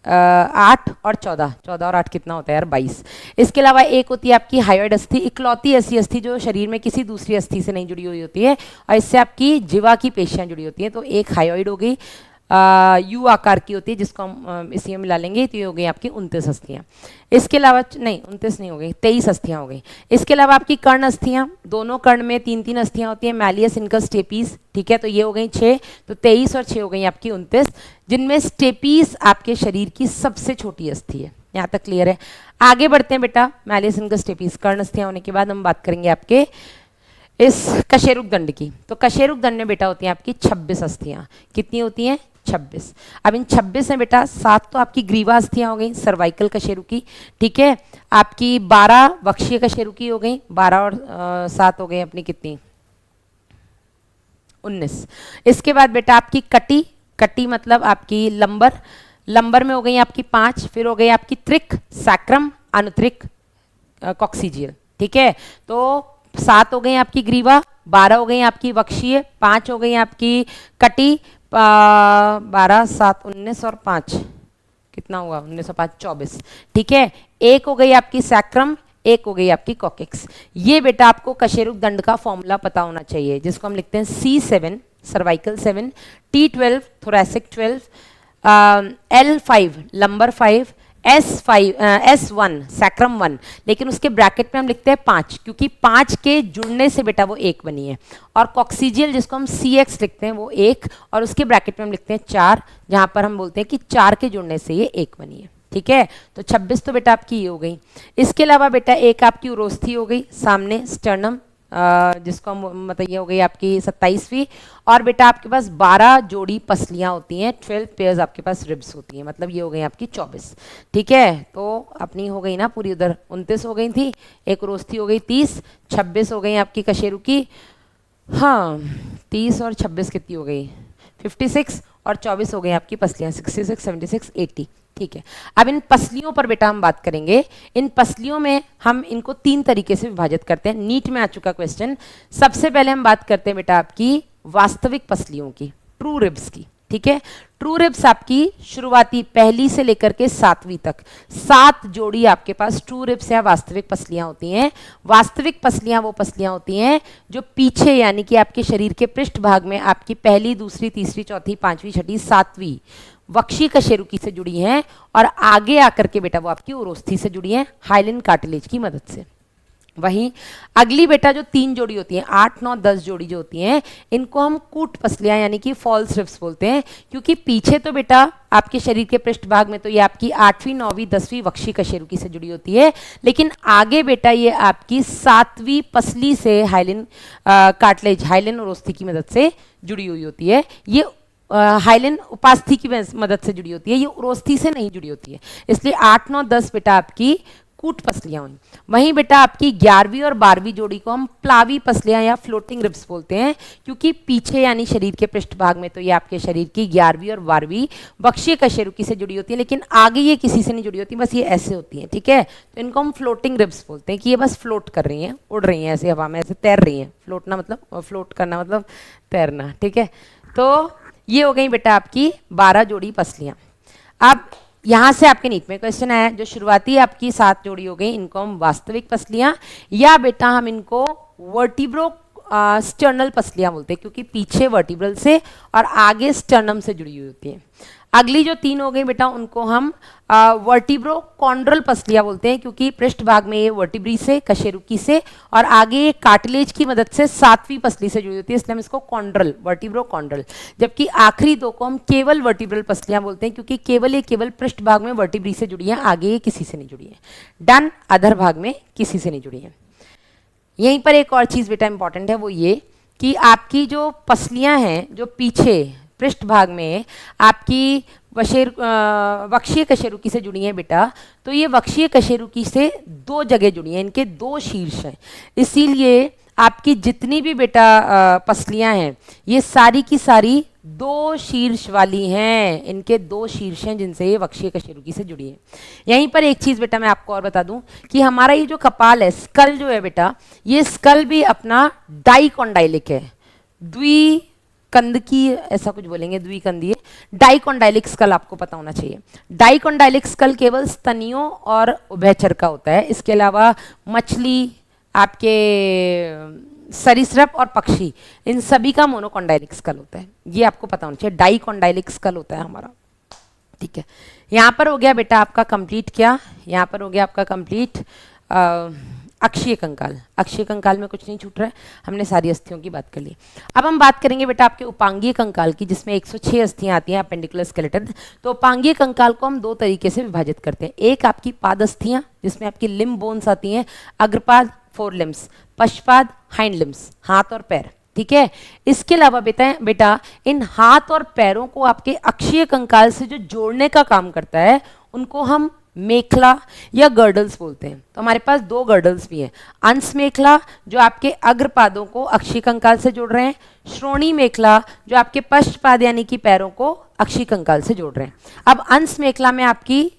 8 और 14, 14 और 8 कितना होता है यार, 22। इसके अलावा एक होती है आपकी हायोइड अस्थि, इकलौती ऐसी अस्थि जो शरीर में किसी दूसरी अस्थि से नहीं जुड़ी हुई होती है, और इससे आपकी जीवा की पेशियां जुड़ी होती हैं। तो एक हायोइड हो गई, यू आकार की होती है, जिसको हम इसी में मिला लेंगे, तो ये हो गई आपकी 29 अस्थियां। इसके अलावा नहीं, 29 नहीं हो गई, 23 अस्थियां हो गई। इसके अलावा आपकी कर्ण अस्थियां, दोनों कर्ण में 3-3 अस्थियां होती हैं, मैलियस, इनकस, स्टेपीस, ठीक है। तो ये हो गई 6, तो 23 और 6 हो गई आपकी 29, जिनमें स्टेपीस आपके शरीर की सबसे छोटी अस्थि है। यहाँ तक क्लियर है। आगे बढ़ते हैं बेटा, मैलियस, इनकस, स्टेपीस कर्ण अस्थियां होने के बाद हम बात करेंगे आपके इस कशेरुक दंड की। तो कशेरुक दंड में बेटा होती हैं आपकी 26 अस्थियां। कितनी होती हैं, 26। अब इन 26 में बेटा 7 तो आपकी ग्रीवा अस्थियां हो गई, सर्वाइकल कशेरुकी, ठीक है। आपकी 12 वक्षीय कशेरुकी हो गई, 12 और 7 हो गई अपनी कितनी, 19। इसके बाद बेटा आपकी कटी, कटी मतलब आपकी लंबर, लंबर में हो गई आपकी 5। फिर हो गई आपकी त्रिक, सैक्रम, अनुत्रिक, कॉक्सीजियल, ठीक है। तो 7 हो गई आपकी ग्रीवा, 12 हो गई आपकी वक्षीय, 5 हो गई आपकी कटी, 12, 7, 19 और 5 कितना हुआ, 19 और 5 24, ठीक है। एक हो गई आपकी सैक्रम, एक हो गई आपकी कॉकेक्स। ये बेटा आपको कशेरुक दंड का फॉर्मूला पता होना चाहिए, जिसको हम लिखते हैं C7 cervical 7, T12 thoracic 12, L5 lumbar 5, S1 sacrum 1, लेकिन उसके ब्रैकेट में हम लिखते हैं 5, क्योंकि 5 के जुड़ने से बेटा वो 1 बनी है। और कॉक्सीजियल जिसको हम CX लिखते हैं वो 1, और उसके ब्रैकेट में हम लिखते हैं 4, जहाँ पर हम बोलते हैं कि 4 के जुड़ने से ये 1 बनी है, ठीक है। तो 26 तो बेटा आपकी ये हो गई। इसके अलावा बेटा एक आपकी उरोस्थी हो गई, सामने स्टर्नम, जिसको मतलब ये हो गई आपकी 27वीं। और बेटा आपके पास 12 जोड़ी पसलियां होती हैं, 12 पेयर्स आपके पास रिब्स होती हैं, मतलब ये हो गई आपकी 24। ठीक है, तो अपनी हो गई ना पूरी, उधर 29 हो गई थी, एक रोस्ती हो गई 30, 26 हो गई आपकी कशेरू की, हाँ 30 और 26 कितनी हो गई 56, और 24 हो गई आपकी पसलियां 66, 76, 80। ठीक है, अब इन पसलियों पर बेटा हम बात करेंगे। इन पसलियों में हम इनको 3 तरीके से विभाजित करते हैं, नीट में आ चुका क्वेश्चन। सबसे पहले हम बात करते हैं बेटा आपकी वास्तविक पसलियों की, ट्रू रिब्स की। ठीक है, ट्रू रिब्स आपकी शुरुआती पहली से लेकर के 7वीं तक 7 जोड़ी आपके पास ट्रू रिब्स या वास्तविक पसलियां होती हैं। वास्तविक पसलियां वो पसलियां होती हैं जो पीछे यानी कि आपके शरीर के पृष्ठ भाग में आपकी पहली, दूसरी, तीसरी, चौथी, पांचवी, छठी, 7वीं वक्षी कशेरुकी से जुड़ी हैं, और आगे आकर के बेटा वो आपकी उरोस्थी से जुड़ी हैं हाइलिन कार्टिलेज की मदद से। वहीं अगली बेटा जो 3 जोड़ी होती हैं, 8, 9, 10 जोड़ी जो होती हैं, इनको हम कूट पसलियां यानी कि फॉल्स रिब्स बोलते हैं, क्योंकि पीछे तो बेटा आपके शरीर के पृष्ठभाग में तो ये आपकी 8वीं, 9वीं, 10वीं वक्षी कशेरुकी से जुड़ी होती है, लेकिन आगे बेटा ये आपकी 7वीं पसली से हाइलिन कार्टिलेज, हाइलिन उरोस्थी की मदद से जुड़ी हुई होती है। ये हाइलिन उपास्थि की मदद से जुड़ी होती है, ये उरोस्थी से नहीं जुड़ी होती है, इसलिए 8, 9, 10 बेटा आपकी कूट पसलियां हुई। वहीं बेटा आपकी 11वीं और 12वीं जोड़ी को हम प्लावी पसलियां या फ्लोटिंग रिब्स बोलते हैं, क्योंकि पीछे यानी शरीर के पृष्ठभाग में तो ये आपके शरीर की 11वीं और 12वीं वक्षीय कशेरुकी से जुड़ी होती है, लेकिन आगे ये किसी से नहीं जुड़ी होती, बस ये ऐसे होती हैं। ठीक है, तो इनको हम फ्लोटिंग रिब्स बोलते हैं कि ये बस फ्लोट कर रही हैं, उड़ रही हैं ऐसे हवा में, ऐसे तैर रही हैं। फ्लोटना मतलब, फ्लोट करना मतलब तैरना। ठीक है, तो ये हो गई बेटा आपकी 12 जोड़ी पसलियां। अब यहां से आपके नीट में क्वेश्चन आया, जो शुरुआती आपकी 7 जोड़ी हो गई, इनको हम वास्तविक पसलियां या बेटा हम इनको वर्टिब्रो स्टर्नल पसलियां बोलते हैं, क्योंकि पीछे वर्टिब्रल से और आगे स्टर्नम से जुड़ी हुई होती है। अगली जो 3 हो गई बेटा उनको हम वर्टिब्रो कॉन्ड्रल पसलियां बोलते हैं, क्योंकि पृष्ठभाग में ये वर्टिब्री से, कशेरुकी से, और आगे ये कार्टिलेज की मदद से 7वीं पसली से जुड़ी होती है, इसलिए हम इसको कॉन्ड्रल, वर्टिब्रो कॉन्ड्रल। जबकि आखिरी 2 को हम केवल वर्टिब्रल पसलियां बोलते हैं, क्योंकि केवल पृष्ठभाग में वर्टिब्री से जुड़ी है, आगे ये किसी से नहीं जुड़ी है। डन, अधर भाग में किसी से नहीं जुड़ी है। यहीं पर एक और चीज बेटा इंपॉर्टेंट है, वो ये कि आपकी जो पसलियां हैं जो पीछे पृष्ठभाग में आपकी वक्षीय कशेरुकी से जुड़ी हैं बेटा, तो ये वक्षीय कशेरुकी से 2 जगह जुड़ी हैं, इनके 2 शीर्ष हैं, इसीलिए आपकी जितनी भी बेटा पसलियां हैं ये सारी की सारी 2 शीर्ष वाली हैं, इनके 2 शीर्ष हैं जिनसे ये वक्षीय कशेरुकी से जुड़ी है। यहीं पर एक चीज बेटा मैं आपको और बता दूं कि हमारा ये जो कपाल है, स्कल जो है बेटा, ये स्कल भी अपना डाइकोंडाइलिक है, द्विकंदकी ऐसा कुछ बोलेंगे, द्विकंदीय डाइकोंडाइलिक स्कल आपको पता होना चाहिए। डाइकोंडाइलिक स्कल केवल स्तनियों और उभयचर का होता है, इसके अलावा मछली, आपके सरीसृप और पक्षी, इन सभी का मोनोकोंडाइलिक स्कल होता है, ये आपको पता होना चाहिए। डाइकोंडाइलिक स्कल होता है हमारा। ठीक है, यहाँ पर हो गया बेटा आपका कंप्लीट, क्या यहाँ पर हो गया आपका कंप्लीट अक्षीय कंकाल। अक्षीय कंकाल में कुछ नहीं छूट रहा है, हमने सारी अस्थियों की बात कर ली। अब हम बात करेंगे बेटा आपके उपांगीय कंकाल की, जिसमें 106 अस्थियां आती हैं, अपेंडिकुलर स्केलेटन। तो उपांगीय कंकाल को हम 2 तरीके से विभाजित करते हैं, एक आपकी पाद अस्थियां जिसमें आपकी लिम्ब बोन्स आती हैं, अग्रपाद, फोर लिम्स, पश्चपाद, हाइंड लिम्स, हाथ और पैर। ठीक है, इसके अलावा बेटा इन हाथ और पैरों को आपके अक्षीय कंकाल से जो जोड़ने का काम करता है, उनको हम मेखला या गर्डल्स बोलते हैं। तो हमारे पास 2 गर्डल्स भी हैं, अंश मेखला जो आपके अग्रपादों को अक्षीय कंकाल से जोड़ रहे हैं, श्रोणी मेखला जो आपके पश्चपाद यानी कि पैरों को अक्षीय कंकाल से जोड़ रहे हैं। अब अंश मेखला में आपकी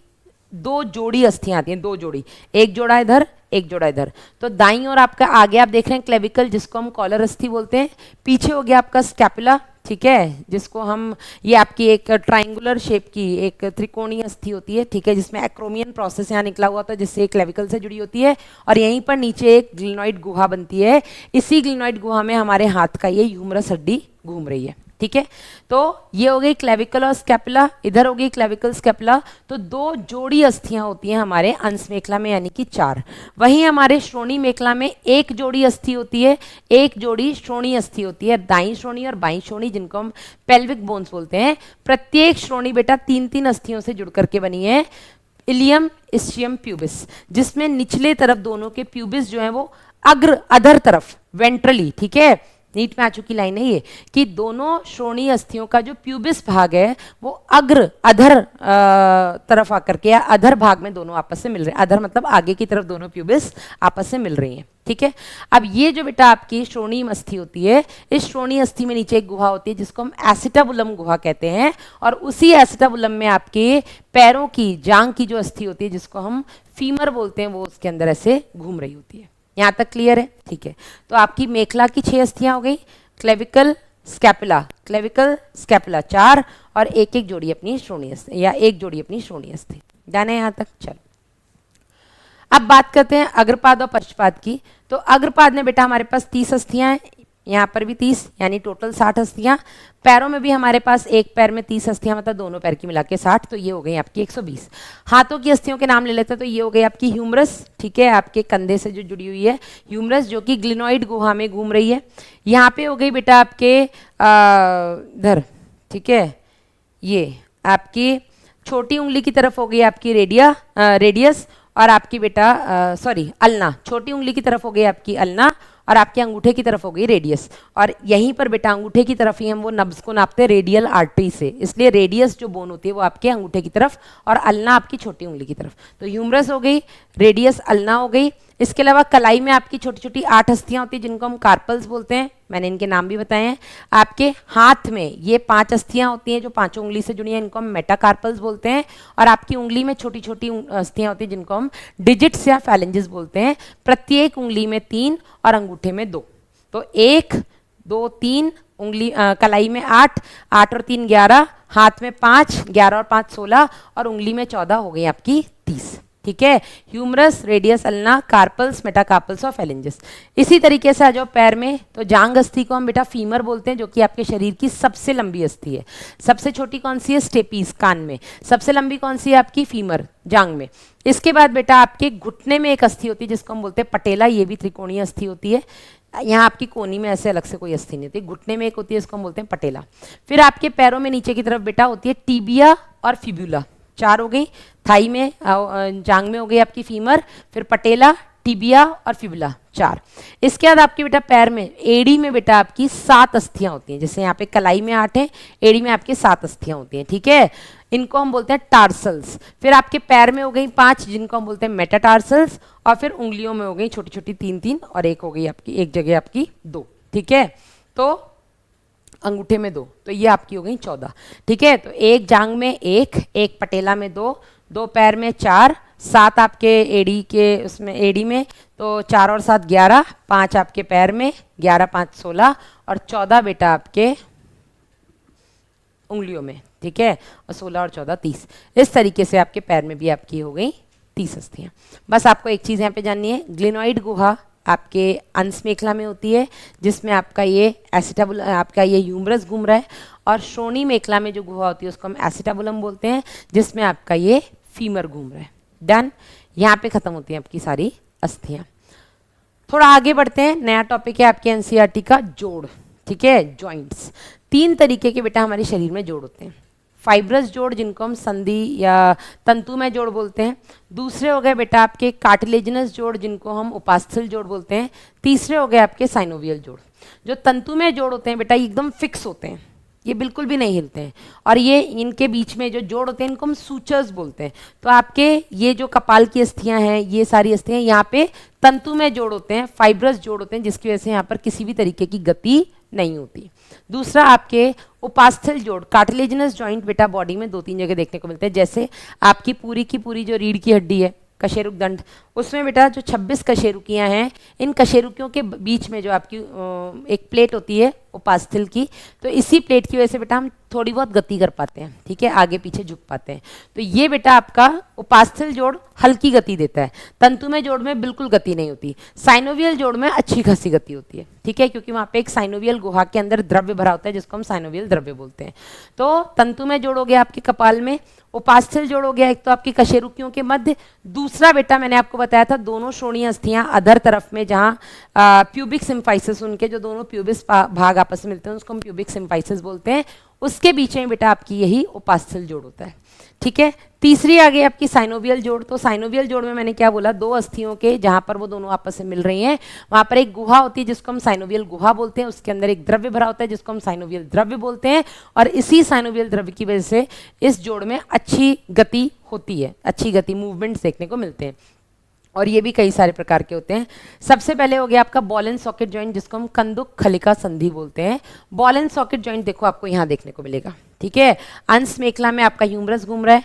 2 जोड़ी अस्थियां आती हैं, 2 जोड़ी, एक जोड़ा इधर, एक जोड़ा इधर। तो दाईं ओर आपका आगे आप देख रहे हैं क्लेविकल, जिसको हम कॉलर अस्थि बोलते हैं, पीछे हो गया आपका स्कैपुला। ठीक है, जिसको हम, ये आपकी एक ट्राइंगुलर शेप की एक त्रिकोणीय अस्थि होती है। ठीक है, जिसमें एक्रोमियन प्रोसेस यहाँ निकला हुआ था, जिससे क्लेविकल से जुड़ी होती है, और यहीं पर नीचे एक ग्लिनॉइड गुहा बनती है, इसी ग्लिनॉइड गुहा में हमारे हाथ का ये ह्यूमरस हड्डी घूम रही है। ठीक है, तो ये हो गई क्लेविकल और स्कैपुला, इधर हो गई क्लेविकल स्कैपुला। तो 2 जोड़ी अस्थियां होती हैं हमारे अंश मेखला में, यानी कि 4। वहीं हमारे श्रोणी मेखला में 1 जोड़ी अस्थि होती है, 1 जोड़ी श्रोणी अस्थि होती है, दाईं श्रोणी और बाईं श्रोणी, जिनको हम पेल्विक बोन्स बोलते हैं। प्रत्येक श्रोणी बेटा 3-3 अस्थियों से जुड़ करके बनी है। इलियम, इस्चियम, प्यूबिस, जिसमें निचले तरफ दोनों के प्यूबिस जो है वो अग्र अधर तरफ वेंट्रली, ठीक है, नीट में आ चुकी लाइन है ये, कि दोनों श्रोणीय अस्थियों का जो प्यूबिस भाग है वो अग्र अधर तरफ आकर के या अधर भाग में दोनों आपस से मिल रहे हैं। अधर मतलब आगे की तरफ दोनों प्यूबिस आपस से मिल रही हैं, ठीक है। अब ये जो बेटा आपकी श्रोणीय अस्थि होती है, इस श्रोणीय अस्थि में नीचे एक गुहा होती है जिसको हम एसिटाबुलम गुहा कहते हैं, और उसी एसिटाबुलम में आपके पैरों की जांग की जो अस्थि होती है जिसको हम फीमर बोलते हैं, वो उसके अंदर ऐसे घूम रही होती है। यहाँ तक क्लियर है, ठीक है। तो आपकी मेखला की 6 अस्थियां हो गई, क्लेविकल स्कैपुला 4, और एक एक जोड़ी अपनी श्रोणीय अस्थि या एक जोड़ी अपनी श्रोणीय अस्थि। जाने यहाँ तक, चलो अब बात करते हैं अग्रपाद और पश्चपाद की। तो अग्रपाद में बेटा हमारे पास 30 अस्थियां हैं, यहाँ पर भी 30, यानी टोटल 60 अस्थियां। पैरों में भी हमारे पास एक पैर में 30 अस्थियां, मतलब दोनों पैर की मिला के 60, तो ये हो गई आपकी 120। हाथों की अस्थियों के नाम ले लेते हैं, तो ये हो गई आपकी ह्यूमरस, ठीक है, आपके कंधे से जो जुड़ी हुई है ह्यूमरस, जो कि ग्लिनोइड गुहा में घूम रही है। यहाँ पे हो गई बेटा आपके इधर, ठीक है, ये आपकी छोटी उंगली की तरफ हो गई आपकी रेडियस, और आपकी बेटा सॉरी अल्ना, छोटी उंगली की तरफ हो गई आपकी अल्ना, और आपके अंगूठे की तरफ हो गई रेडियस। और यहीं पर बेटा अंगूठे की तरफ ही हम वो नब्ज को नापते हैं रेडियल आर्टरी से, इसलिए रेडियस जो बोन होती है वो आपके अंगूठे की तरफ और अल्ना आपकी छोटी उंगली की तरफ। तो ह्यूमरस हो गई, रेडियस अल्ना हो गई। इसके अलावा कलाई में आपकी छोटी छोटी 8 अस्थियां होती हैं जिनको हम कार्पल्स बोलते हैं, मैंने इनके नाम भी बताए हैं। आपके हाथ में ये 5 अस्थियां होती हैं जो 5 उंगली से जुड़ी हैं, इनको हम मेटाकार्पल्स बोलते हैं। और आपकी उंगली में छोटी छोटी अस्थियां होती हैं जिनको हम डिजिट्स या फैलेंजेस बोलते हैं। प्रत्येक उंगली में 3 और अंगूठे में 2, तो 1 2 3 उंगली, कलाई में 8, 8 और 3 11, हाथ में 5, 11 और 5 16, और उंगली में 14 हो गई आपकी 30, ठीक है। Humerus, radius ulna, carpals, metacarpals और फैलेंजेस। इसी तरीके से आ जाओ पैर में, तो जांग अस्थि को हम बेटा फीमर बोलते हैं, जो कि आपके शरीर की सबसे लंबी अस्थि है। सबसे छोटी कौन सी है? स्टेपीज, कान में। सबसे लंबी कौन सी है? आपकी फीमर, जांग में। इसके बाद बेटा आपके घुटने में एक अस्थि होती है जिसको हम बोलते हैं पटेला, ये भी त्रिकोणीय अस्थि होती है। यहाँ आपकी कोनी में ऐसे अलग से कोई अस्थि नहीं होती, घुटने में एक होती है, इसको हम बोलते हैं पटेला। फिर आपके पैरों में नीचे की तरफ बेटा होती है टीबिया और फिब्यूला, 4 हो गई। थाई में जांग में हो गई आपकी फीमर, फिर पटेला, टिबिया और फिबुला, 4। इसके बाद आपके बेटा पैर में, एड़ी में बेटा आपकी 7 अस्थियां होती हैं, जैसे यहाँ पे कलाई में 8 है, एड़ी में आपके 7 अस्थियां होती हैं, ठीक है। इनको हम बोलते हैं टार्सल्स। फिर आपके पैर में हो गई 5, जिनको हम बोलते हैं मेटाटार्सल्स, और फिर उंगलियों में हो गई छोटी छोटी 3-3, और एक हो गई आपकी, एक जगह आपकी 2, ठीक है। तो अंगूठे में 2, तो ये आपकी हो गई 14, ठीक है। तो एक जांग में 1, एक पटेला में 2, 2 पैर में 4, 7 आपके एड़ी के उसमें, एड़ी में, तो 4 और 7 11, 5 आपके पैर में, 11 5 16, और 14 बेटा आपके उंगलियों में, ठीक है। और 16 और 14 30। इस तरीके से आपके पैर में भी आपकी हो गई 30 अस्थियाँ। बस आपको एक चीज़ यहाँ पे जाननी है, ग्लिनोइड गुहा आपके अंश मेखला में होती है, जिसमें आपका ये एसिटाबुलम, आपका ये ह्यूमरस घूम रहा है, और श्रोणी मेखला में जो गुहा होती है उसको हम एसिटाबुलम बोलते हैं, जिसमें आपका ये फीमर घूम रहा है। डन। यहाँ पे खत्म होती हैं आपकी सारी अस्थियाँ। थोड़ा आगे बढ़ते हैं, नया टॉपिक है आपके एनसीईआरटी का जोड़, ठीक है, जॉइंट्स। 3 तरीके के बेटा हमारे शरीर में जोड़ होते हैं। फाइब्रस जोड़, जिनको हम संधि या तंतुमय जोड़ बोलते हैं। दूसरे हो गए बेटा आपके कार्टिलेजिनस जोड़, जिनको हम उपास्थल जोड़ बोलते हैं। तीसरे हो गए आपके साइनोवियल जोड़। जो तंतुमय जोड़ होते हैं बेटा एकदम फिक्स होते हैं, ये बिल्कुल भी नहीं हिलते हैं, और ये इनके बीच में जो जोड़ होते हैं इनको हम सूचर्स बोलते हैं। तो आपके ये जो कपाल की अस्थियां हैं, ये सारी अस्थियां यहाँ पे तंतुमय जोड़ होते हैं, फाइब्रस जोड़ होते हैं, जिसकी वजह से यहाँ पर किसी भी तरीके की गति नहीं होती। दूसरा आपके उपास्थल जोड़, कार्टिलेजिनस जॉइंट बेटा बॉडी में 2-3 जगह देखने को मिलते हैं, जैसे आपकी पूरी की पूरी जो रीढ़ की हड्डी है, कशेरुक दंड, उसमें बेटा जो 26 कशेरुकियाँ हैं, इन कशेरुकियों के बीच में जो आपकी एक प्लेट होती है उपास्थल की, तो इसी प्लेट की वजह से बेटा हम थोड़ी बहुत गति कर पाते हैं, ठीक है, आगे पीछे झुक पाते हैं। तो ये बेटा आपका उपास्थल जोड़ हल्की गति देता है, तंतुमय जोड़ में बिल्कुल गति नहीं होती। साइनोवियल जोड़ में अच्छी खासी गति होती है, ठीक है, क्योंकि वहाँ पे एक साइनोवियल गुहा के अंदर द्रव्य भरा होता है, जिसको हम साइनोवियल द्रव्य बोलते हैं। तो तंतुमय जोड़ हो गया आपके कपाल में, उपास्थल जोड़ हो गया एक तो आपकी कशेरुकियों के मध्य, दूसरा बेटा मैंने आपको बताया था दोनों श्रोणीय अस्थियां अधर तरफ में, जहाँ प्यूबिक सिम्फाइसिस, उनके जो दोनों प्यूबिस भाग आपस में मिलते हैं उसको हम प्यूबिक सिम्फाइसिस बोलते हैं, उसके बीच में बेटा आपकी यही उपास्थल जोड़ होता है। ठीक है, तीसरी आ गई आपकी साइनोवियल जोड़। तो साइनोवियल जोड़ में मैंने क्या बोला, दो अस्थियों के जहां पर वो दोनों आपस में मिल रही हैं वहां पर एक गुहा होती है जिसको हम साइनोवियल गुहा बोलते हैं, उसके अंदर एक द्रव्य भरा होता है जिसको हम साइनोवियल द्रव्य बोलते हैं, और इसी साइनोवियल द्रव्य की वजह से इस जोड़ में अच्छी गति होती है, अच्छी गति मूवमेंट्स देखने को मिलते हैं, और ये भी कई सारे प्रकार के होते हैं। सबसे पहले हो गया आपका बॉल एंड सॉकेट जॉइंट जिसको हम कंदुक खलिका संधि बोलते हैं। बॉल एंड सॉकेट जॉइंट देखो आपको यहाँ देखने को मिलेगा। ठीक है, अंश मेखला में आपका ह्यूमरस घूम रहा है,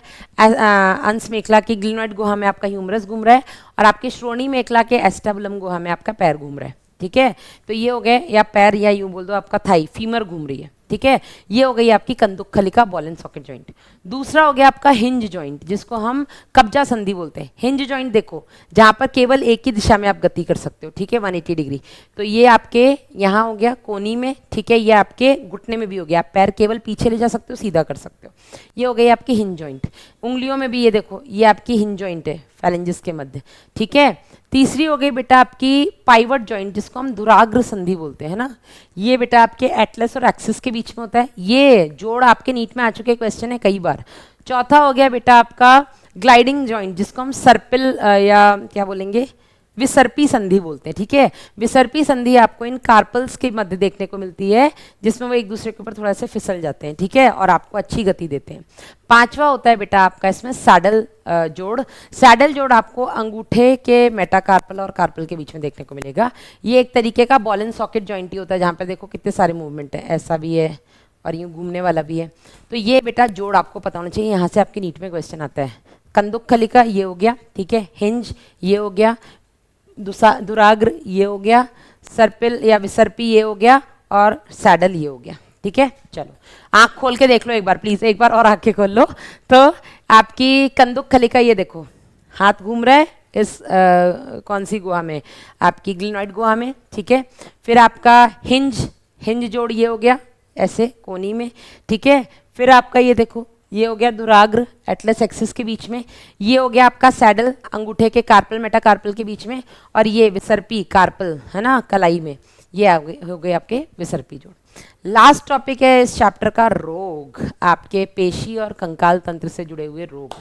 अंश मेखला की ग्लिनोइड गुहा में आपका ह्यूमरस घूम रहा है, और आपके श्रोणी मेखला के एस्टेबुलम गुहा में आपका पैर घूम रहा है। ठीक है, तो ये हो गए, या पैर या यूं बोल दो आपका थाई, फीमर घूम रही है। ठीक है, ये हो गई आपकी कंदुक खलिका बॉल एंड सॉकेट जॉइंट। दूसरा हो गया आपका हिंज जॉइंट जिसको हम कब्जा संधि बोलते हैं। हिंज जॉइंट देखो जहां पर केवल एक ही दिशा में आप गति कर सकते हो। ठीक है, 180 डिग्री। तो ये आपके यहाँ हो गया कोनी में। ठीक है, ये आपके घुटने में भी हो गया, आप पैर केवल पीछे ले जा सकते हो, सीधा कर सकते हो। ये हो गई आपकी हिंज जॉइंट। उंगलियों में भी ये देखो, ये आपकी हिंज जॉइंट है फैलेंजिस के मध्य। ठीक है, तीसरी हो गई बेटा आपकी पाइवट जॉइंट जिसको हम दुराग्र संधि बोलते हैं ना। ये बेटा आपके एटलस और एक्सिस के बीच में होता है। ये जोड़ आपके नीट में आ चुके क्वेश्चन है कई बार। चौथा हो गया बेटा आपका ग्लाइडिंग जॉइंट जिसको हम सर्पिल या क्या बोलेंगे, विसर्पी संधि बोलते हैं। ठीक है, विसर्पी संधि आपको इन कार्पल्स के मध्य देखने को मिलती है जिसमें वो एक दूसरे के ऊपर थोड़ा सा फिसल जाते हैं। ठीक है, और आपको अच्छी गति देते हैं। पांचवा होता है बेटा आपका इसमें सैडल जोड़। सैडल जोड़ आपको अंगूठे के मेटाकार्पल और कार्पल के बीच में देखने को मिलेगा। ये एक तरीके का बॉल एंड सॉकेट जॉइंट ही होता है जहाँ पर देखो कितने सारे मूवमेंट है, ऐसा भी है और यूँ घूमने वाला भी है। तो ये बेटा जोड़ आपको पता होना चाहिए, यहाँ से आपके नीट में क्वेश्चन आता है। कंदुक खलिका ये हो गया। ठीक है, हिंज ये हो गया, दुराग्र ये हो गया, सर्पिल या विसर्पी ये हो गया, और सैडल ये हो गया। ठीक है, चलो आंख खोल के देख लो एक बार प्लीज, एक बार और आंखें खोल लो। तो आपकी कंदुक खलिका ये देखो, हाथ घूम रहा है इस कौन सी गुहा में, आपकी ग्लिनोइड गुहा में। ठीक है, फिर आपका हिंज, हिंज जोड़ ये हो गया ऐसे कोनी में। ठीक है, फिर आपका ये देखो, ये हो गया दुराग्र एटलस एक्सिस के बीच में। ये हो गया आपका सैडल अंगूठे के कार्पल मेटाकार्पल के बीच में, और ये विसर्पी कार्पल है ना कलाई में। ये हो गए आपके विसर्पी जोड़। लास्ट टॉपिक है इस चैप्टर का रोग, आपके पेशी और कंकाल तंत्र से जुड़े हुए रोग।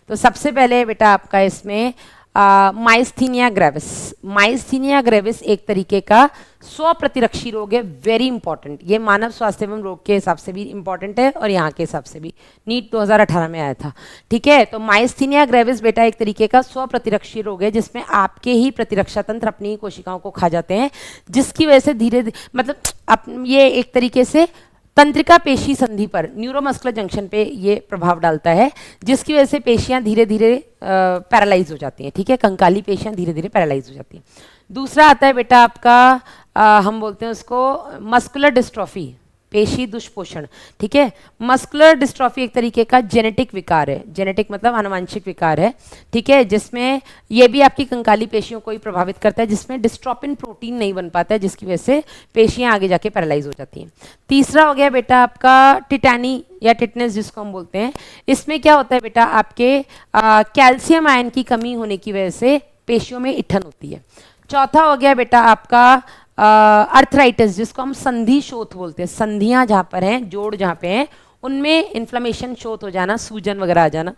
तो सबसे पहले बेटा आपका इसमें माइस्थीनिया ग्रेविस। माइस्थीनिया ग्रेविस एक तरीके का स्वप्रतिरक्षी रोग है, वेरी इंपॉर्टेंट। ये मानव स्वास्थ्य एवं रोग के हिसाब से भी इंपॉर्टेंट है और यहाँ के हिसाब से भी, नीट 2018 में आया था। ठीक है, तो माइस्थीनिया ग्रेविस बेटा एक तरीके का स्वप्रतिरक्षी रोग है जिसमें आपके ही प्रतिरक्षा तंत्र अपनी ही कोशिकाओं को खा जाते हैं, जिसकी वजह से धीरे मतलब ये एक तरीके से तंत्रिका पेशी संधि पर, न्यूरोमस्कुलर जंक्शन पे ये प्रभाव डालता है, जिसकी वजह से पेशियां धीरे धीरे पैरालाइज हो जाती हैं। ठीक है, कंकाली पेशियां धीरे धीरे पैरालाइज हो जाती हैं। दूसरा आता है बेटा आपका हम बोलते हैं उसको मस्कुलर डिस्ट्रॉफी, पेशी दुष्पोषण। ठीक है, मस्कुलर डिस्ट्रॉफी एक तरीके का जेनेटिक विकार है, जेनेटिक मतलब आनुवंशिक विकार है। ठीक है, जिसमें ये भी आपकी कंकाली पेशियों को ही प्रभावित करता है, जिसमें डिस्ट्रोपिन प्रोटीन नहीं बन पाता है, जिसकी वजह से पेशियां आगे जाके पैरालाइज हो जाती हैं। तीसरा हो गया बेटा आपका टिटैनी या टिटनेस जिसको हम बोलते हैं। इसमें क्या होता है बेटा, आपके कैल्शियम आयन की कमी होने की वजह से पेशियों में इठन होती है। चौथा हो गया बेटा आपका अर्थराइटिस जिसको हम संधि शोथ बोलते हैं। संधियां जहाँ पर हैं, जोड़ जहाँ पे हैं, उनमें इन्फ्लेमेशन शोथ हो जाना, सूजन वगैरह आ जाना।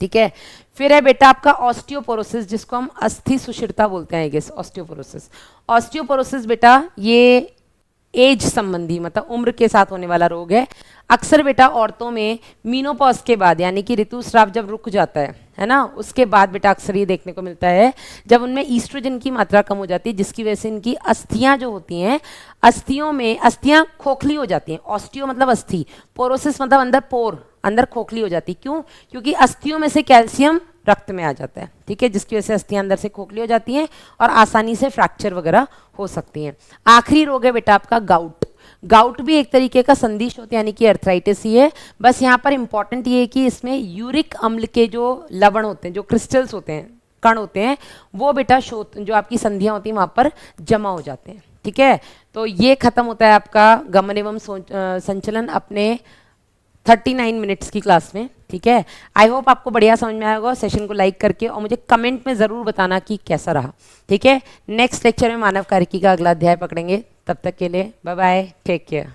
ठीक है, फिर है बेटा आपका ऑस्टियोपोरोसिस जिसको हम अस्थि सुषिरता बोलते हैं। गेस ऑस्टियोपोरोसिस, ऑस्टियोपोरोसिस बेटा ये एज संबंधी मतलब उम्र के साथ होने वाला रोग है। अक्सर बेटा औरतों में मीनोपॉज के बाद यानी कि ऋतुस्राव जब रुक जाता है ना, उसके बाद बेटा अक्सर ये देखने को मिलता है जब उनमें ईस्ट्रोजन की मात्रा कम हो जाती है, जिसकी वजह से इनकी अस्थियां जो होती हैं, अस्थियों में अस्थियां खोखली हो जाती हैं। ऑस्टियो मतलब अस्थि, पोरोसिस मतलब अंदर पोर, अंदर खोखली हो जाती। क्यों? क्योंकि अस्थियों में से कैल्शियम रक्त में आ जाता है। ठीक है, जिसकी वजह से अस्थियां अंदर से खोखली हो जाती हैं और आसानी से फ्रैक्चर वगैरह हो सकती हैं। आखिरी रोग है बेटा आपका गाउट। गाउट भी एक तरीके का संधि शोथ यानी कि अर्थराइटिस ही है। बस यहाँ पर इंपॉर्टेंट ये है कि इसमें यूरिक अम्ल के जो लवण होते हैं, जो क्रिस्टल्स होते हैं, कण होते हैं, वो बेटा शोथ जो आपकी संधियां होती हैं वहाँ पर जमा हो जाते हैं। ठीक है, तो ये खत्म होता है आपका गमन एवं संचलन अपने 39 मिनट्स की क्लास में। ठीक है, आई होप आपको बढ़िया समझ में आया होगा। सेशन को लाइक करके और मुझे कमेंट में ज़रूर बताना कि कैसा रहा। ठीक है, नेक्स्ट लेक्चर में मानव कार्यकी का अगला अध्याय पकड़ेंगे। तब तक के लिए बाय बाय, टेक केयर।